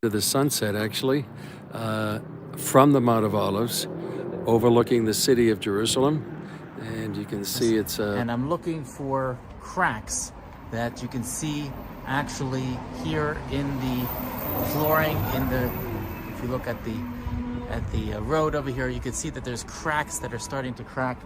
after the sunset, actually, from the Mount of Olives, overlooking the city of Jerusalem. And you can see it's And I'm looking for cracks that you can see actually here in the flooring. If you look at the road over here, you can see that there's cracks that are starting to crack.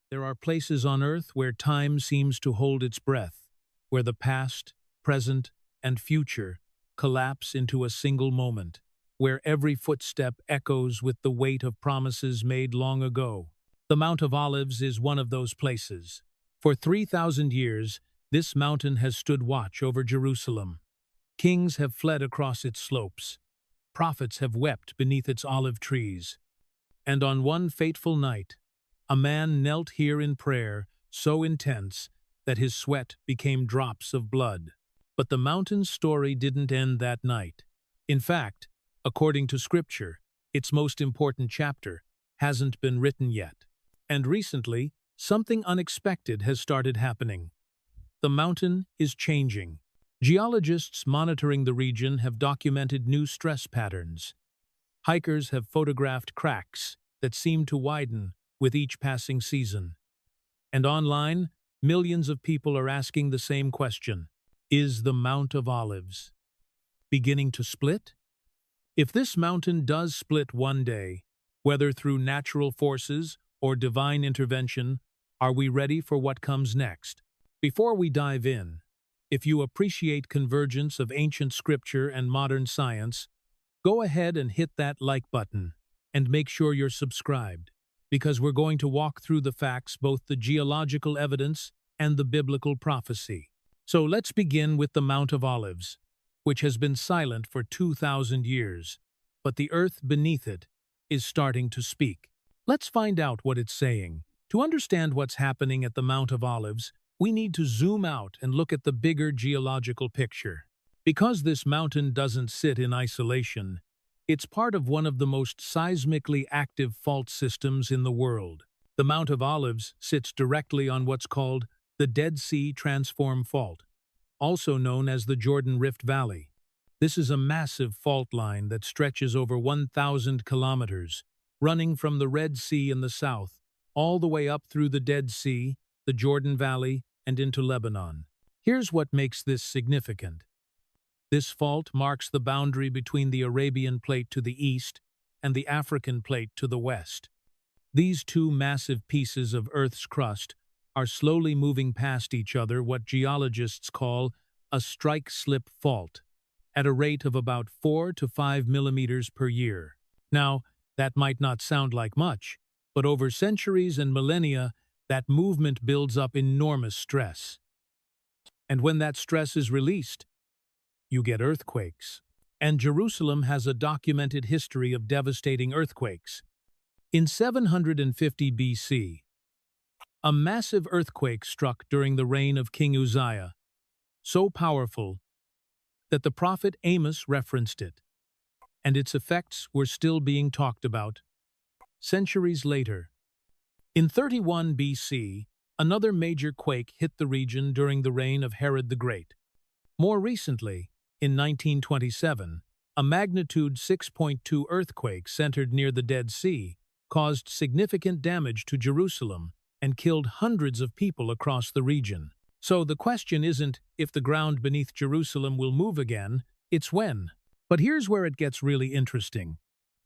There are places on Earth where time seems to hold its breath, where the past, present, and future collapse into a single moment, where every footstep echoes with the weight of promises made long ago. The Mount of Olives is one of those places. For 3,000 years, this mountain has stood watch over Jerusalem. Kings have fled across its slopes. Prophets have wept beneath its olive trees. And on one fateful night, a man knelt here in prayer so intense that his sweat became drops of blood. But the mountain's story didn't end that night. In fact, according to Scripture, its most important chapter hasn't been written yet. And recently, something unexpected has started happening. The mountain is changing. Geologists monitoring the region have documented new stress patterns. Hikers have photographed cracks that seem to widen with each passing season. And online, millions of people are asking the same question: is the Mount of Olives beginning to split? If this mountain does split one day, whether through natural forces or divine intervention, are we ready for what comes next? Before we dive in, if you appreciate convergence of ancient scripture and modern science, go ahead and hit that like button and make sure you're subscribed, because we're going to walk through the facts, both the geological evidence and the biblical prophecy. So let's begin with the Mount of Olives, which has been silent for 2,000 years, but the earth beneath it is starting to speak. Let's find out what it's saying. To understand what's happening at the Mount of Olives, we need to zoom out and look at the bigger geological picture. Because this mountain doesn't sit in isolation, it's part of one of the most seismically active fault systems in the world. The Mount of Olives sits directly on what's called the Dead Sea Transform Fault, also known as the Jordan Rift Valley. This is a massive fault line that stretches over 1,000 kilometers, running from the Red Sea in the south, all the way up through the Dead Sea, the Jordan Valley, and into Lebanon. Here's what makes this significant. This fault marks the boundary between the Arabian Plate to the east and the African Plate to the west. These two massive pieces of Earth's crust are slowly moving past each other, what geologists call a strike-slip fault, at a rate of about 4 to 5 millimeters per year. Now, that might not sound like much, but over centuries and millennia, that movement builds up enormous stress. And when that stress is released, you get earthquakes. And Jerusalem has a documented history of devastating earthquakes. In 750 BC, a massive earthquake struck during the reign of King Uzziah, so powerful that the prophet Amos referenced it, and its effects were still being talked about centuries later. In 31 BC, another major quake hit the region during the reign of Herod the Great. More recently, in 1927, a magnitude 6.2 earthquake centered near the Dead Sea caused significant damage to Jerusalem and killed hundreds of people across the region. So the question isn't if the ground beneath Jerusalem will move again, it's when. But here's where it gets really interesting.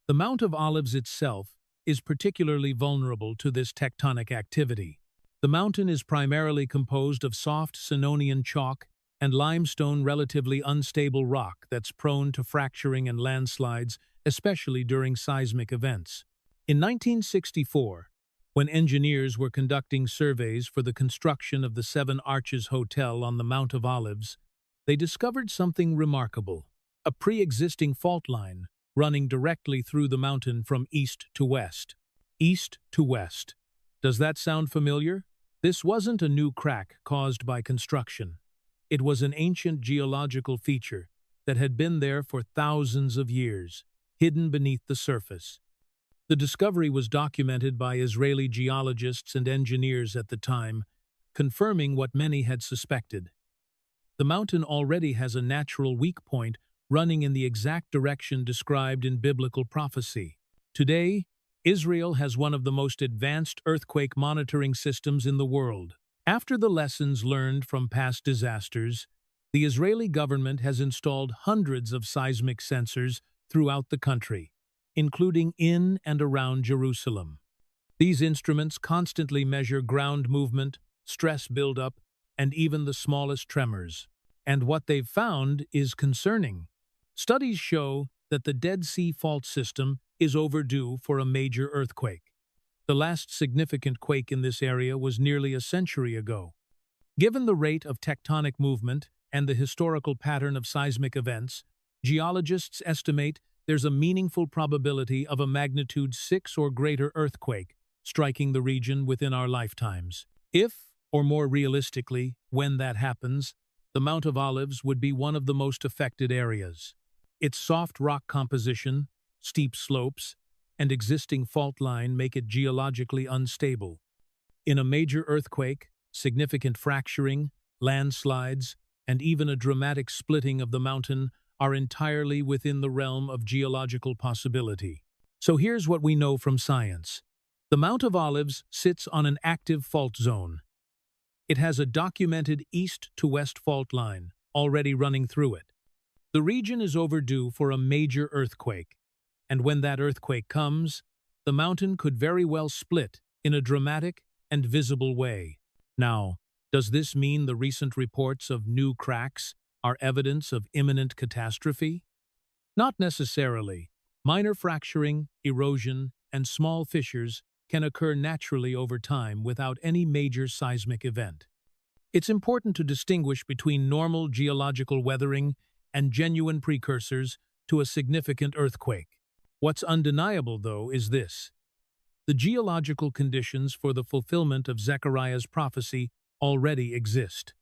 The Mount of Olives itself is particularly vulnerable to this tectonic activity. The mountain is primarily composed of soft Sinonean chalk and limestone, relatively unstable rock that's prone to fracturing and landslides, especially during seismic events. In 1964, when engineers were conducting surveys for the construction of the Seven Arches Hotel on the Mount of Olives, they discovered something remarkable: a pre-existing fault line running directly through the mountain from east to west. East to west. Does that sound familiar? This wasn't a new crack caused by construction. It was an ancient geological feature that had been there for thousands of years, hidden beneath the surface. The discovery was documented by Israeli geologists and engineers at the time, confirming what many had suspected. The mountain already has a natural weak point running in the exact direction described in biblical prophecy. Today, Israel has one of the most advanced earthquake monitoring systems in the world. After the lessons learned from past disasters, the Israeli government has installed hundreds of seismic sensors throughout the country, including in and around Jerusalem. These instruments constantly measure ground movement, stress buildup, and even the smallest tremors. And what they've found is concerning. Studies show that the Dead Sea Fault System is overdue for a major earthquake. The last significant quake in this area was nearly a century ago. Given the rate of tectonic movement and the historical pattern of seismic events, geologists estimate there's a meaningful probability of a magnitude 6 or greater earthquake striking the region within our lifetimes. If, or more realistically, when that happens, the Mount of Olives would be one of the most affected areas. Its soft rock composition, steep slopes, and existing fault line make it geologically unstable. In a major earthquake, significant fracturing, landslides, and even a dramatic splitting of the mountain are entirely within the realm of geological possibility. So here's what we know from science. The Mount of Olives sits on an active fault zone. It has a documented east-to-west fault line already running through it. The region is overdue for a major earthquake, and when that earthquake comes, the mountain could very well split in a dramatic and visible way. Now, does this mean the recent reports of new cracks are evidence of imminent catastrophe? Not necessarily. Minor fracturing, erosion, and small fissures can occur naturally over time without any major seismic event. It's important to distinguish between normal geological weathering and genuine precursors to a significant earthquake. What's undeniable, though, is this. The geological conditions for the fulfillment of Zechariah's prophecy already exist.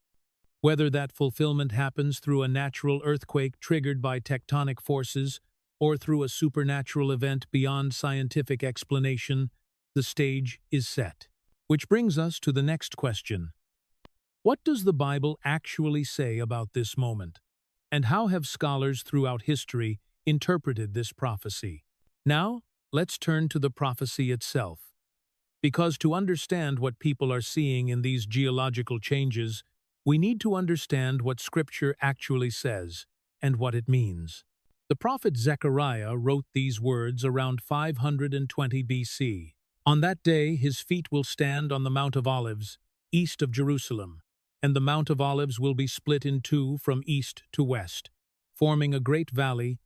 Whether that fulfillment happens through a natural earthquake triggered by tectonic forces or through a supernatural event beyond scientific explanation, the stage is set. Which brings us to the next question. What does the Bible actually say about this moment? And how have scholars throughout history interpreted this prophecy? Now, let's turn to the prophecy itself. Because to understand what people are seeing in these geological changes, we need to understand what Scripture actually says and what it means. The prophet Zechariah wrote these words around 520 BC. On that day his feet will stand on the Mount of Olives, east of Jerusalem, and the Mount of Olives will be split in two from east to west, forming a great valley,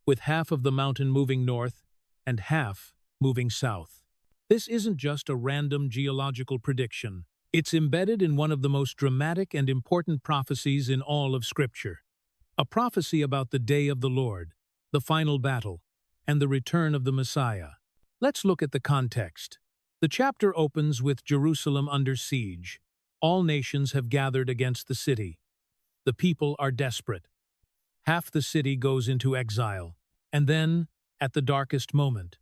with half of the mountain moving north and half moving south. This isn't just a random geological prediction. It's embedded in one of the most dramatic and important prophecies in all of Scripture. A prophecy about the day of the Lord, the final battle, and the return of the Messiah. Let's look at the context. The chapter opens with Jerusalem under siege. All nations have gathered against the city. The people are desperate. Half the city goes into exile. And then, at the darkest moment,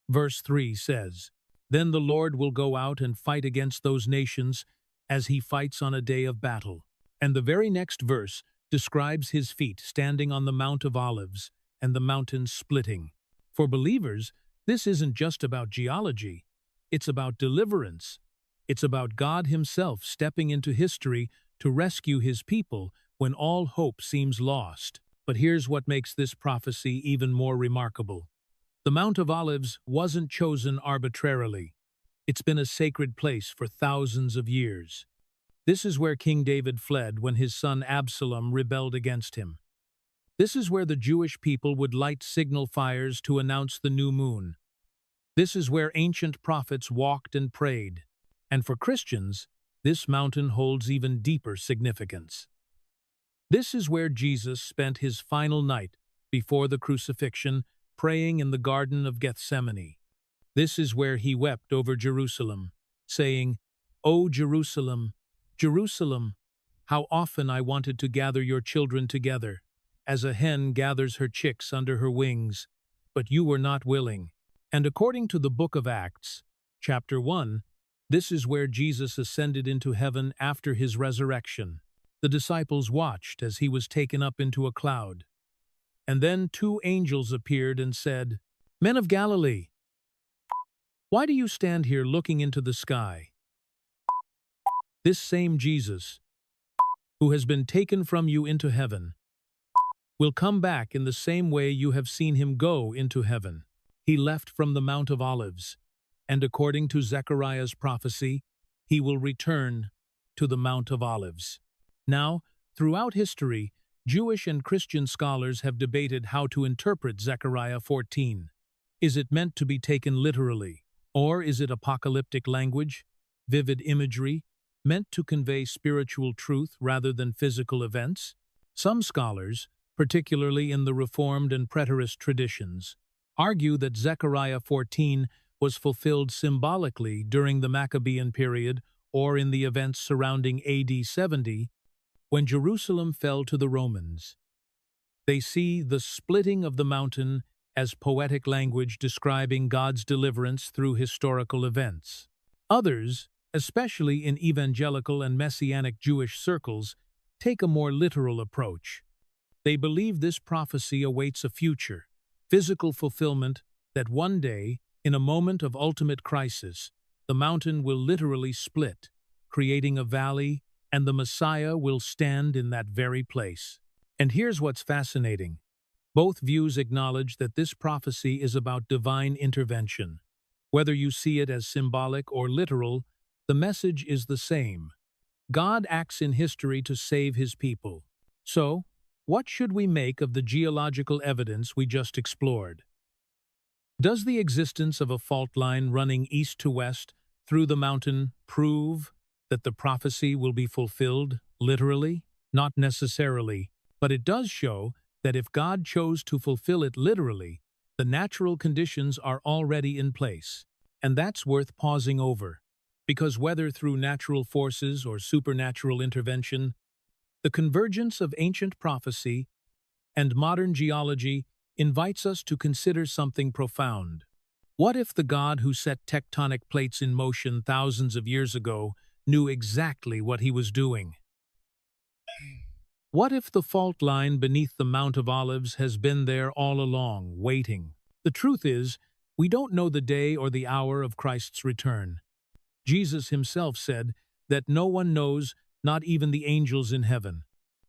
verse 3 says, "Then the Lord will go out and fight against those nations as he fights on a day of battle." And the very next verse describes his feet standing on the Mount of Olives and the mountain splitting. For believers, this isn't just about geology. It's about deliverance. It's about God himself stepping into history to rescue his people when all hope seems lost. But here's what makes this prophecy even more remarkable. The Mount of Olives wasn't chosen arbitrarily. It's been a sacred place for thousands of years. This is where King David fled when his son Absalom rebelled against him. This is where the Jewish people would light signal fires to announce the new moon. This is where ancient prophets walked and prayed. And for Christians, this mountain holds even deeper significance. This is where Jesus spent his final night before the crucifixion, praying in the Garden of Gethsemane. This is where he wept over Jerusalem, saying, O Jerusalem, Jerusalem, how often I wanted to gather your children together, as a hen gathers her chicks under her wings, but you were not willing. And according to the book of Acts, chapter 1, this is where Jesus ascended into heaven after his resurrection. The disciples watched as he was taken up into a cloud. And then 2 angels appeared and said, Men of Galilee, why do you stand here looking into the sky? This same Jesus, who has been taken from you into heaven, will come back in the same way you have seen him go into heaven. He left from the Mount of Olives, and according to Zechariah's prophecy, he will return to the Mount of Olives. Now, throughout history, Jewish and Christian scholars have debated how to interpret Zechariah 14. Is it meant to be taken literally, or is it apocalyptic language, vivid imagery, meant to convey spiritual truth rather than physical events? Some scholars, particularly in the Reformed and Preterist traditions, argue that Zechariah 14 was fulfilled symbolically during the Maccabean period or in the events surrounding AD 70, when Jerusalem fell to the Romans. They see the splitting of the mountain as poetic language describing God's deliverance through historical events. Others, especially in evangelical and messianic Jewish circles, take a more literal approach. They believe this prophecy awaits a future, physical fulfillment that one day, in a moment of ultimate crisis, the mountain will literally split, creating a valley, and the Messiah will stand in that very place. And here's what's fascinating. Both views acknowledge that this prophecy is about divine intervention. Whether you see it as symbolic or literal, the message is the same. God acts in history to save his people. So, what should we make of the geological evidence we just explored? Does the existence of a fault line running east to west through the mountain prove that the prophecy will be fulfilled literally? Not necessarily, but it does show that if God chose to fulfill it literally, the natural conditions are already in place. And that's worth pausing over, because whether through natural forces or supernatural intervention, the convergence of ancient prophecy and modern geology invites us to consider something profound. What if the God who set tectonic plates in motion thousands of years ago knew exactly what he was doing? What if the fault line beneath the Mount of Olives has been there all along, waiting? The truth is, we don't know the day or the hour of Christ's return. Jesus himself said that no one knows, not even the angels in heaven.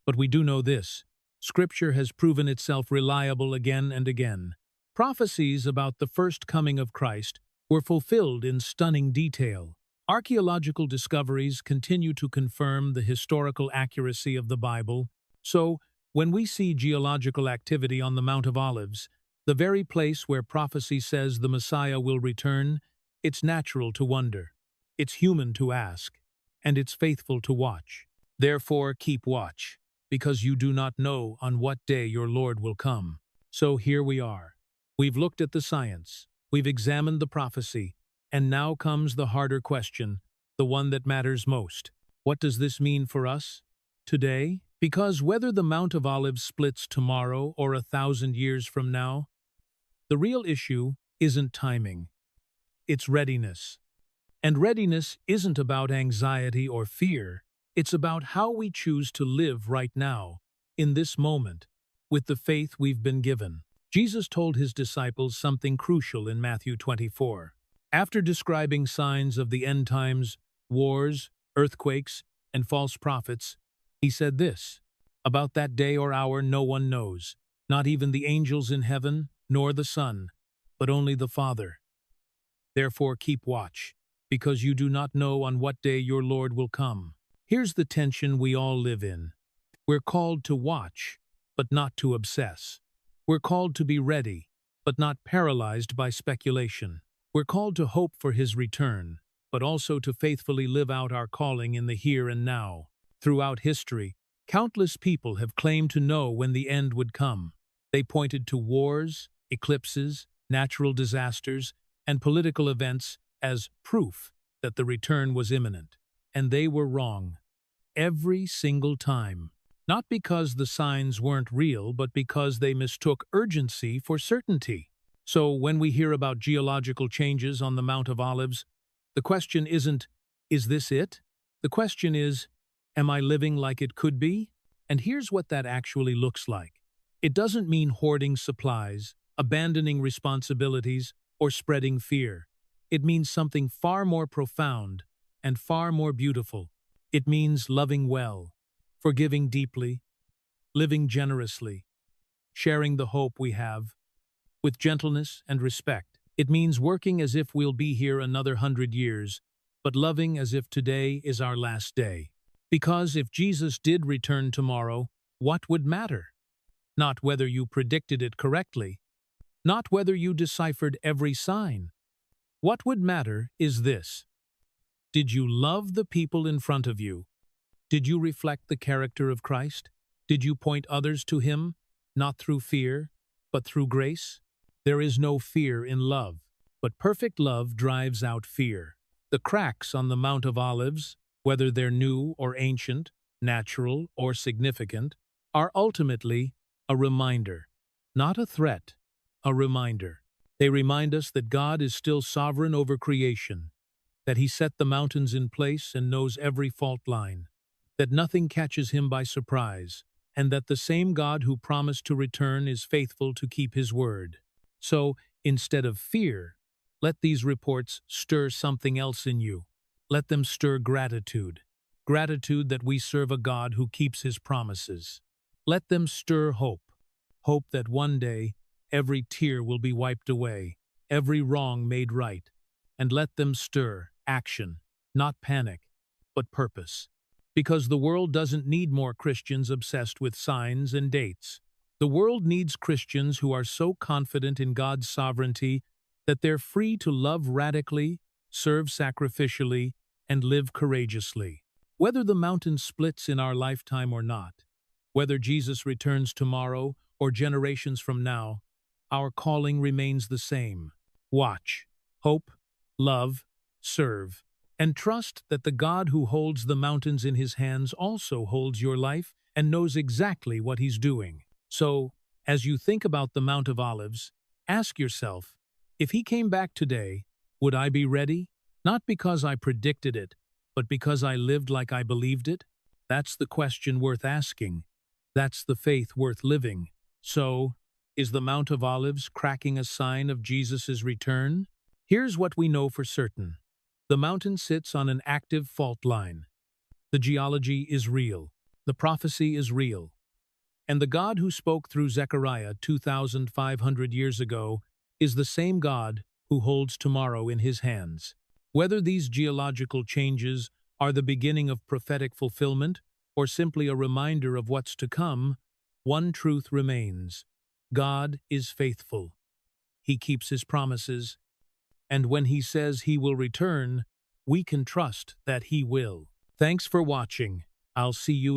But we do know this: Scripture has proven itself reliable again and again. Prophecies about the first coming of Christ were fulfilled in stunning detail. Archaeological discoveries continue to confirm the historical accuracy of the Bible. So, when we see geological activity on the Mount of Olives, the very place where prophecy says the Messiah will return, it's natural to wonder, it's human to ask, and it's faithful to watch. Therefore, keep watch, because you do not know on what day your Lord will come. So here we are. We've looked at the science, we've examined the prophecy, and now comes the harder question, the one that matters most. What does this mean for us today? Because whether the Mount of Olives splits tomorrow or 1,000 years from now, the real issue isn't timing, it's readiness. And readiness isn't about anxiety or fear, it's about how we choose to live right now, in this moment, with the faith we've been given. Jesus told his disciples something crucial in Matthew 24. After describing signs of the end times, wars, earthquakes, and false prophets, he said this: "About that day or hour no one knows, not even the angels in heaven, nor the Son, but only the Father. Therefore keep watch, because you do not know on what day your Lord will come." Here's the tension we all live in. We're called to watch, but not to obsess. We're called to be ready, but not paralyzed by speculation. We're called to hope for his return, but also to faithfully live out our calling in the here and now. Throughout history, countless people have claimed to know when the end would come. They pointed to wars, eclipses, natural disasters, and political events as proof that the return was imminent. and they were wrong. Every single time. Not because the signs weren't real, but because they mistook urgency for certainty. So when we hear about geological changes on the Mount of Olives, the question isn't, is this it? The question is, am I living like it could be? And here's what that actually looks like. It doesn't mean hoarding supplies, abandoning responsibilities, or spreading fear. It means something far more profound and far more beautiful. It means loving well, forgiving deeply, living generously, sharing the hope we have, with gentleness and respect. It means working as if we'll be here another 100 years, but loving as if today is our last day. Because if Jesus did return tomorrow, what would matter? Not whether you predicted it correctly, not whether you deciphered every sign. What would matter is this. Did you love the people in front of you? Did you reflect the character of Christ? Did you point others to Him, not through fear, but through grace? There is no fear in love, but perfect love drives out fear. The cracks on the Mount of Olives, whether they're new or ancient, natural or significant, are ultimately a reminder, not a threat, a reminder. They remind us that God is still sovereign over creation, that He set the mountains in place and knows every fault line, that nothing catches Him by surprise, and that the same God who promised to return is faithful to keep His word. So, instead of fear, let these reports stir something else in you. Let them stir gratitude. Gratitude that we serve a God who keeps His promises. Let them stir hope. Hope that one day every tear will be wiped away, every wrong made right. And let them stir action, not panic, but purpose. Because the world doesn't need more Christians obsessed with signs and dates. The world needs Christians who are so confident in God's sovereignty that they're free to love radically, serve sacrificially, and live courageously. Whether the mountain splits in our lifetime or not, whether Jesus returns tomorrow or generations from now, our calling remains the same. Watch, hope, love, serve, and trust that the God who holds the mountains in His hands also holds your life and knows exactly what He's doing. So, as you think about the Mount of Olives, ask yourself, if He came back today, would I be ready? Not because I predicted it, but because I lived like I believed it? That's the question worth asking. That's the faith worth living. So, is the Mount of Olives cracking a sign of Jesus' return? Here's what we know for certain. The mountain sits on an active fault line. The geology is real. The prophecy is real. And the God who spoke through Zechariah 2,500 years ago is the same God who holds tomorrow in His hands. Whether these geological changes are the beginning of prophetic fulfillment or simply a reminder of what's to come, one truth remains. God is faithful. He keeps His promises, and when He says He will return, we can trust that He will. Thanks for watching. I'll see you in